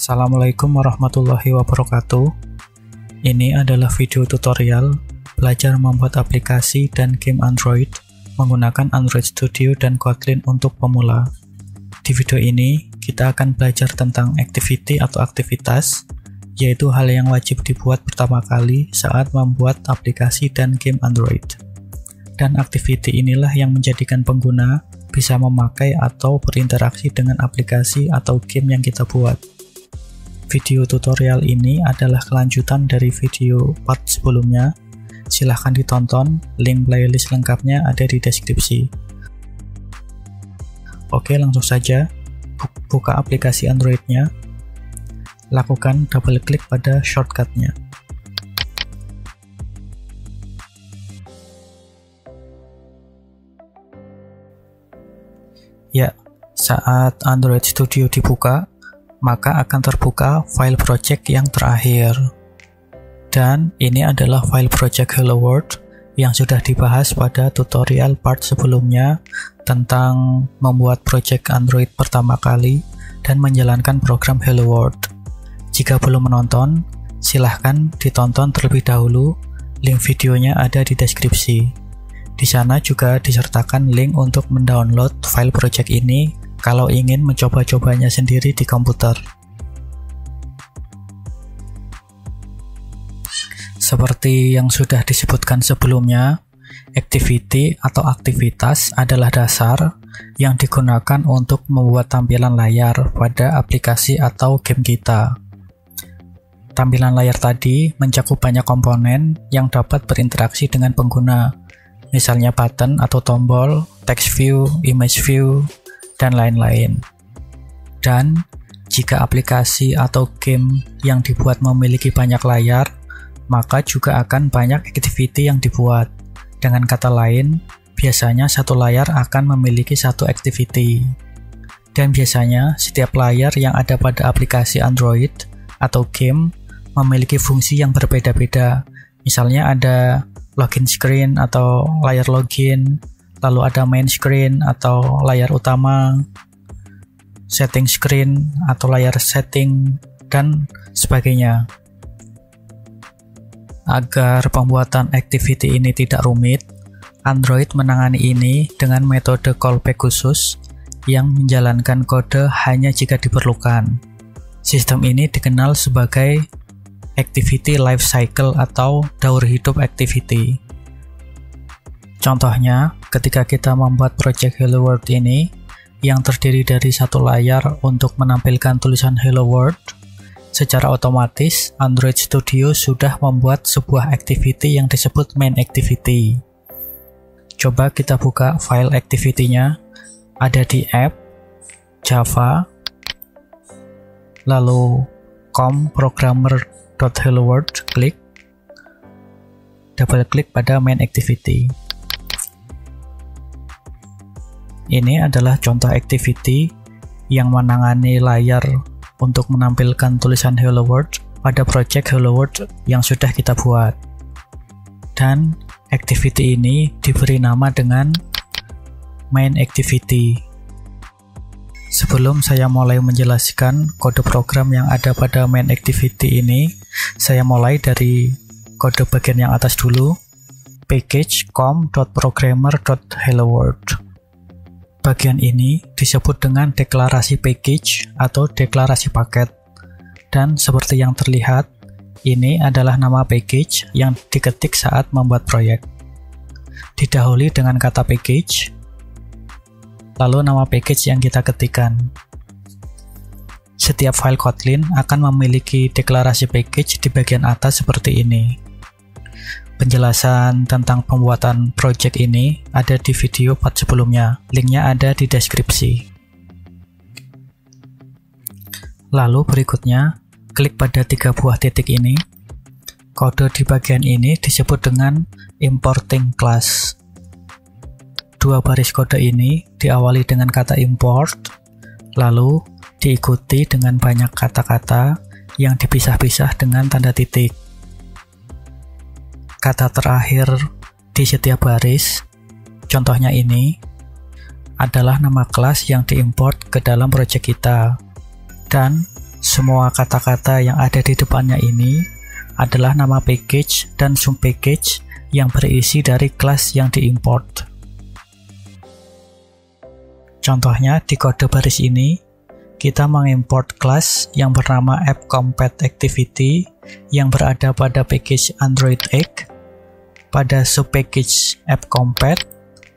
Assalamualaikum warahmatullahi wabarakatuh. Ini adalah video tutorial belajar membuat aplikasi dan game Android menggunakan Android Studio dan Kotlin untuk pemula. Di video ini, kita akan belajar tentang activity atau aktivitas, yaitu hal yang wajib dibuat pertama kali saat membuat aplikasi dan game Android. Dan activity inilah yang menjadikan pengguna bisa memakai atau berinteraksi dengan aplikasi atau game yang kita buat. Video tutorial ini adalah kelanjutan dari video part sebelumnya. Silahkan ditonton, link playlist lengkapnya ada di deskripsi. Oke, langsung saja. Buka aplikasi Android-nya. Lakukan double klik pada shortcut-nya. Ya, saat Android Studio dibuka, maka akan terbuka file project yang terakhir. Dan ini adalah file project Hello World yang sudah dibahas pada tutorial part sebelumnya tentang membuat project Android pertama kali dan menjalankan program Hello World. Jika belum menonton, silahkan ditonton terlebih dahulu. Link videonya ada di deskripsi. Di sana juga disertakan link untuk mendownload file project ini kalau ingin mencoba-cobanya sendiri di komputer. Seperti yang sudah disebutkan sebelumnya, activity atau aktivitas adalah dasar yang digunakan untuk membuat tampilan layar pada aplikasi atau game kita. Tampilan layar tadi mencakup banyak komponen yang dapat berinteraksi dengan pengguna, misalnya button atau tombol, text view, image view, dan lain-lain. Dan jika aplikasi atau game yang dibuat memiliki banyak layar, maka juga akan banyak activity yang dibuat. Dengan kata lain, biasanya satu layar akan memiliki satu activity. Dan biasanya setiap layar yang ada pada aplikasi Android atau game memiliki fungsi yang berbeda-beda. Misalnya ada login screen atau layar login, lalu ada main screen atau layar utama, setting screen atau layar setting, dan sebagainya. Agar pembuatan activity ini tidak rumit, Android menangani ini dengan metode callback khusus yang menjalankan kode hanya jika diperlukan. Sistem ini dikenal sebagai activity life cycle atau daur hidup activity. Contohnya, ketika kita membuat project Hello World ini, yang terdiri dari satu layar untuk menampilkan tulisan Hello World, secara otomatis Android Studio sudah membuat sebuah activity yang disebut main activity. Coba kita buka file activity-nya, ada di app, Java, lalu com.programmer.helloworld, klik, double klik pada main activity. Ini adalah contoh activity yang menangani layar untuk menampilkan tulisan Hello World pada project Hello World yang sudah kita buat. Dan activity ini diberi nama dengan main activity. Sebelum saya mulai menjelaskan kode program yang ada pada main activity ini, saya mulai dari kode bagian yang atas dulu, package com.programmer.helloworld. Bagian ini disebut dengan deklarasi package atau deklarasi paket. Dan seperti yang terlihat, ini adalah nama package yang diketik saat membuat proyek. Didahului dengan kata package, lalu nama package yang kita ketikkan. Setiap file Kotlin akan memiliki deklarasi package di bagian atas seperti ini. Penjelasan tentang pembuatan project ini ada di video part sebelumnya, linknya ada di deskripsi. Lalu berikutnya, klik pada 3 buah titik ini. Kode di bagian ini disebut dengan importing class. 2 baris kode ini diawali dengan kata import, lalu diikuti dengan banyak kata-kata yang dipisah-pisah dengan tanda titik. Kata terakhir di setiap baris, contohnya ini, adalah nama kelas yang diimport ke dalam project kita. Dan Semua kata-kata yang ada di depannya ini adalah nama package dan subpackage yang berisi dari kelas yang diimport. Contohnya di kode baris ini, kita mengimport kelas yang bernama AppCompatActivity yang berada pada package Android X, pada subpackage AppCompat,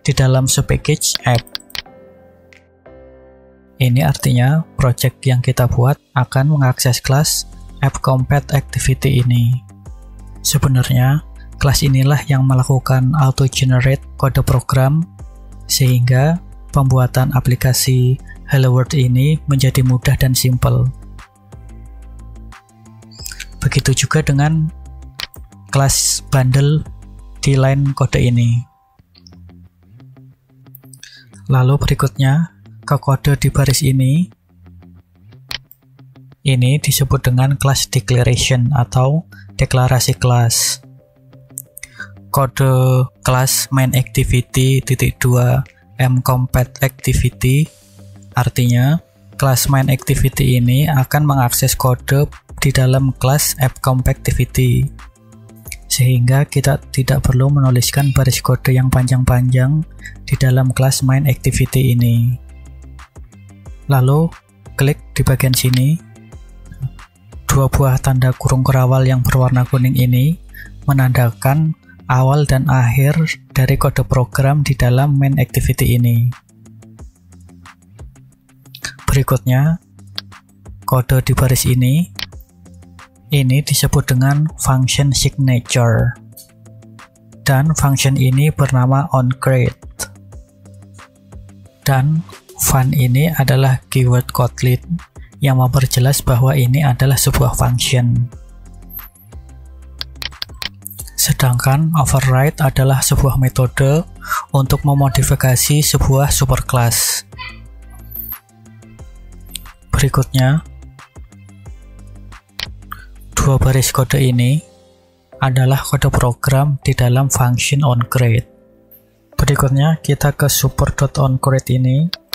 di dalam subpackage App. Ini artinya project yang kita buat akan mengakses kelas AppCompatActivity ini. Sebenarnya, kelas inilah yang melakukan auto-generate kode program, sehingga pembuatan aplikasi Hello World ini menjadi mudah dan simpel. Begitu juga dengan kelas bundle di line kode ini. Lalu berikutnya, ke kode di baris ini disebut dengan class declaration atau deklarasi kelas. Kode kelas main_activity_2 AppCompatActivity artinya kelas main_activity ini akan mengakses kode di dalam kelas AppCompatActivity, sehingga kita tidak perlu menuliskan baris kode yang panjang-panjang di dalam kelas main_activity ini. Lalu klik di bagian sini, dua buah tanda kurung kerawal yang berwarna kuning ini menandakan awal dan akhir dari kode program di dalam main_activity ini. Berikutnya, kode di baris ini disebut dengan function signature, dan function ini bernama onCreate, dan fun ini adalah keyword Kotlin yang memperjelas bahwa ini adalah sebuah function. Sedangkan override adalah sebuah metode untuk memodifikasi sebuah superclass. Berikutnya, dua baris kode ini adalah kode program di dalam function onCreate. Berikutnya, kita ke support.onCreate ini.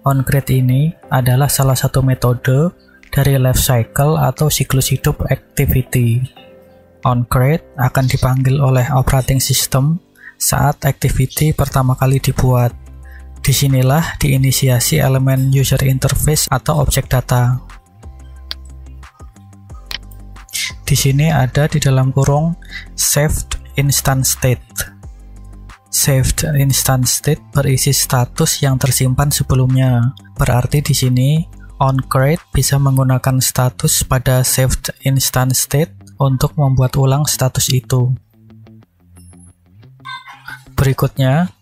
OnCreate ini adalah salah satu metode dari lifecycle atau siklus hidup activity. OnCreate akan dipanggil oleh operating system saat activity pertama kali dibuat. Disinilah diinisiasi elemen user interface atau objek data. Di sini ada di dalam kurung saved instance state. Saved instance state berisi status yang tersimpan sebelumnya. Berarti di sini onCreate bisa menggunakan status pada saved instance state untuk membuat ulang status itu. Berikutnya,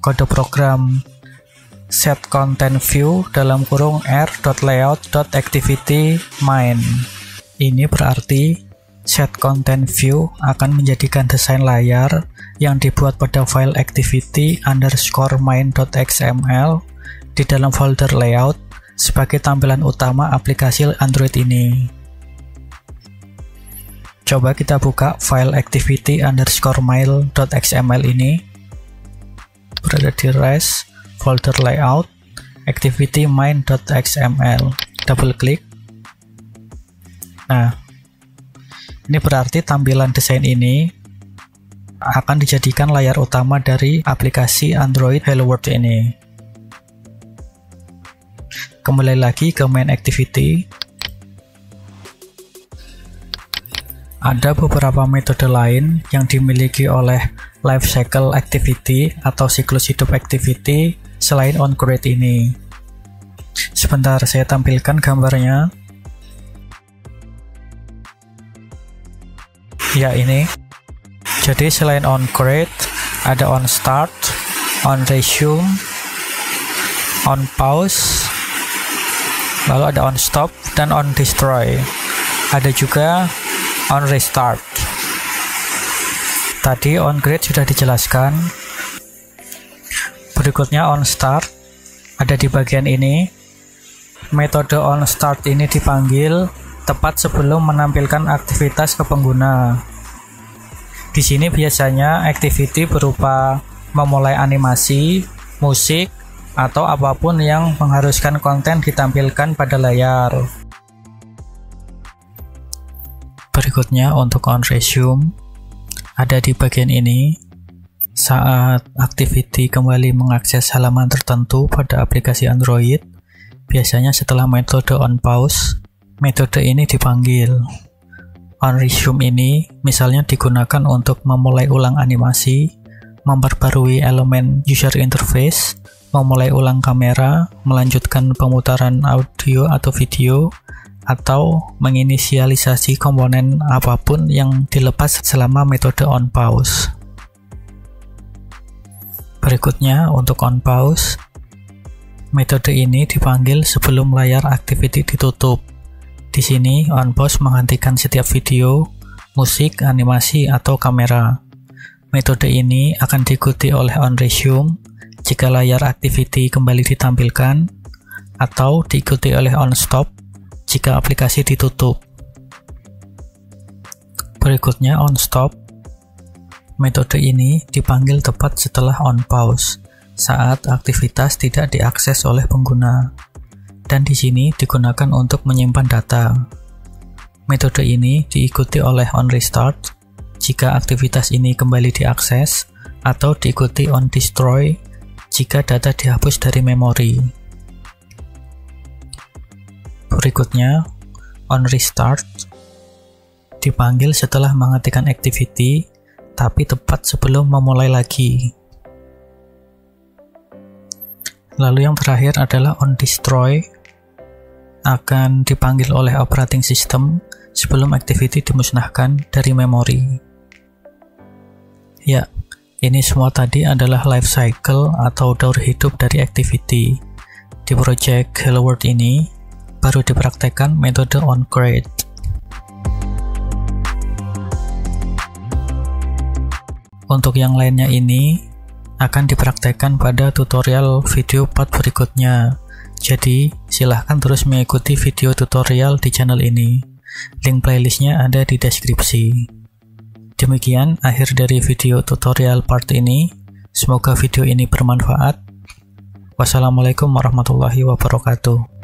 kode program setContentView dalam kurung r.layout.activity main. Ini berarti setContentView akan menjadikan desain layar yang dibuat pada file activity_main.xml di dalam folder layout sebagai tampilan utama aplikasi Android ini. Coba kita buka file activity_main.xml ini, berada di res, folder layout, activity main.xml. Double klik. Nah, ini berarti tampilan desain ini akan dijadikan layar utama dari aplikasi Android Hello World ini. Kembali lagi ke main activity. Ada beberapa metode lain yang dimiliki oleh lifecycle activity atau siklus hidup activity selain onCreate ini. Sebentar, saya tampilkan gambarnya. Ya, ini. Jadi selain onCreate, ada onStart, onResume, onPause, lalu ada onStop dan onDestroy. Ada juga onRestart. Tadi onCreate sudah dijelaskan. Berikutnya onStart ada di bagian ini. Metode onStart ini dipanggil tepat sebelum menampilkan aktivitas ke pengguna. Di sini biasanya activity berupa memulai animasi, musik, atau apapun yang mengharuskan konten ditampilkan pada layar. Berikutnya untuk on resume, ada di bagian ini. Saat Activity kembali mengakses halaman tertentu pada aplikasi Android, biasanya setelah metode on pause, metode ini dipanggil. On resume ini misalnya digunakan untuk memulai ulang animasi, memperbarui elemen user interface, memulai ulang kamera, melanjutkan pemutaran audio atau video, atau menginisialisasi komponen apapun yang dilepas selama metode on pause. Berikutnya untuk on pause, metode ini dipanggil sebelum layar Activity ditutup. Di sini on pause menghentikan setiap video, musik, animasi, atau kamera. Metode ini akan diikuti oleh on resume jika layar Activity kembali ditampilkan, atau diikuti oleh on stop jika aplikasi ditutup. Berikutnya on stop. Metode ini dipanggil tepat setelah on pause, saat aktivitas tidak diakses oleh pengguna, dan di sini digunakan untuk menyimpan data. Metode ini diikuti oleh on restart jika aktivitas ini kembali diakses, atau diikuti on destroy jika data dihapus dari memori. Berikutnya, on restart dipanggil setelah menghentikan activity, tapi tepat sebelum memulai lagi. Lalu yang terakhir adalah on destroy, akan dipanggil oleh operating system sebelum activity dimusnahkan dari memori. Ya, ini semua tadi adalah life cycle atau daur hidup dari activity. Di project Hello World ini baru dipraktekkan metode on create. Untuk yang lainnya ini akan dipraktekkan pada tutorial video part berikutnya. Jadi, silahkan terus mengikuti video tutorial di channel ini. Link playlistnya ada di deskripsi. Demikian akhir dari video tutorial part ini. Semoga video ini bermanfaat. Wassalamualaikum warahmatullahi wabarakatuh.